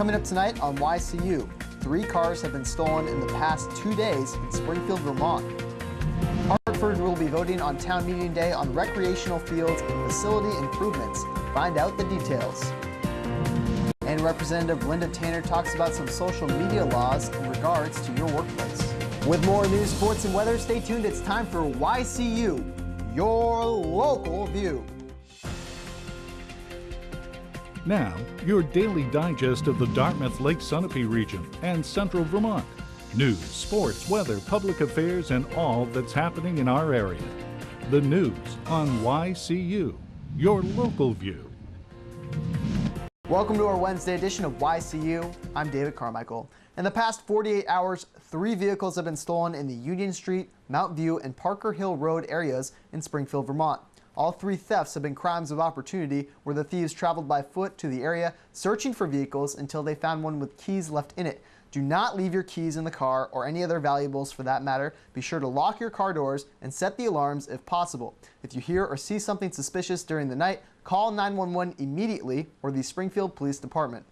Coming up tonight on YCU, 3 cars have been stolen in the past 2 days in Springfield, Vermont. Hartford will be voting on town meeting day on recreational fields and facility improvements. Find out the details. And Representative Linda Tanner talks about some social media laws in regards to your workplace. With more news, sports, and weather, stay tuned. It's time for YCU, your local view. Now, your daily digest of the Dartmouth Lake Sunapee region and central Vermont. News, sports, weather, public affairs, and all that's happening in our area. The news on YCU, your local view. Welcome to our Wednesday edition of YCU. I'm David Carmichael. In the past 48 hours, 3 vehicles have been stolen in the Union Street, Mount View, and Parker Hill Road areas in Springfield, Vermont. All 3 thefts have been crimes of opportunity where the thieves traveled by foot to the area searching for vehicles until they found one with keys left in it. Do not leave your keys in the car or any other valuables for that matter. Be sure to lock your car doors and set the alarms if possible. If you hear or see something suspicious during the night, call 911 immediately or the Springfield Police Department.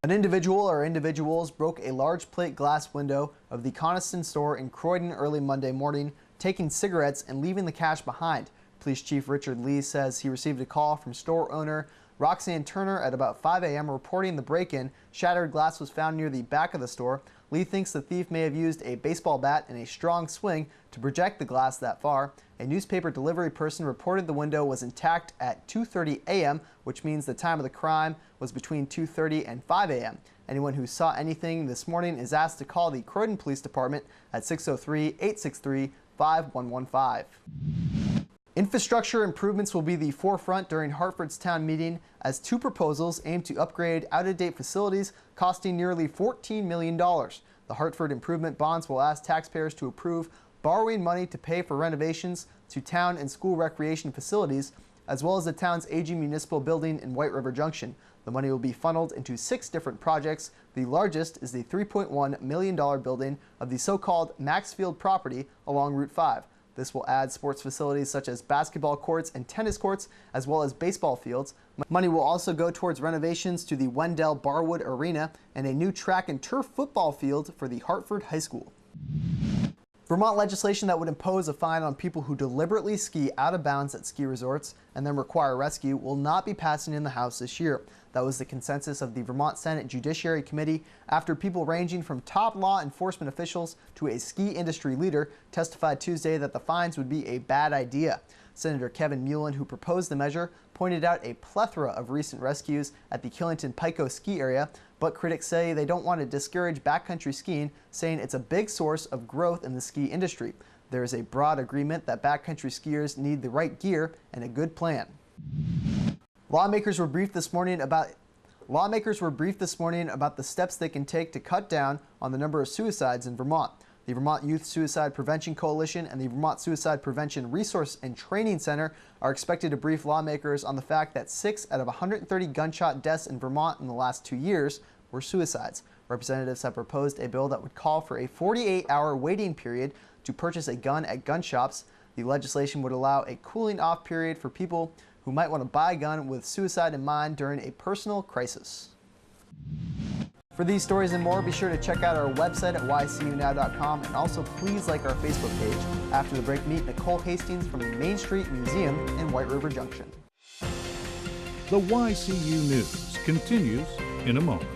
An individual or individuals broke a large plate glass window of the Coniston store in Croydon early Monday morning, taking cigarettes and leaving the cash behind. Police Chief Richard Lee says he received a call from store owner Roxanne Turner at about 5 a.m. reporting the break-in. Shattered glass was found near the back of the store. Lee thinks the thief may have used a baseball bat and a strong swing to project the glass that far. A newspaper delivery person reported the window was intact at 2:30 a.m., which means the time of the crime was between 2:30 and 5 a.m. Anyone who saw anything this morning is asked to call the Croydon Police Department at 603-863-5115. Infrastructure improvements will be the forefront during Hartford's town meeting as 2 proposals aim to upgrade out-of-date facilities costing nearly $14 million. The Hartford improvement bonds will ask taxpayers to approve borrowing money to pay for renovations to town and school recreation facilities, as well as the town's aging municipal building in White River Junction. The money will be funneled into 6 different projects. The largest is the $3.1 million building of the so-called Maxfield property along Route 5. This will add sports facilities such as basketball courts and tennis courts, as well as baseball fields. Money will also go towards renovations to the Wendell Barwood Arena and a new track and turf football field for the Hartford High School. Vermont legislation that would impose a fine on people who deliberately ski out of bounds at ski resorts and then require rescue will not be passing in the House this year. That was the consensus of the Vermont Senate Judiciary Committee after people ranging from top law enforcement officials to a ski industry leader testified Tuesday that the fines would be a bad idea. Senator Kevin Mullen, who proposed the measure, pointed out a plethora of recent rescues at the Killington-Pico ski area, but critics say they don't want to discourage backcountry skiing, saying it's a big source of growth in the ski industry. There is a broad agreement that backcountry skiers need the right gear and a good plan. Lawmakers were briefed this morning about the steps they can take to cut down on the number of suicides in Vermont. The Vermont Youth Suicide Prevention Coalition and the Vermont Suicide Prevention Resource and Training Center are expected to brief lawmakers on the fact that 6 out of 130 gunshot deaths in Vermont in the last 2 years were suicides. Representatives have proposed a bill that would call for a 48-hour waiting period to purchase a gun at gun shops. The legislation would allow a cooling off period for people who might want to buy a gun with suicide in mind during a personal crisis. For these stories and more, be sure to check out our website at ycunow.com, and also please like our Facebook page. After the break, meet Nicole Hastings from the Main Street Museum in White River Junction. The YCU News continues in a moment.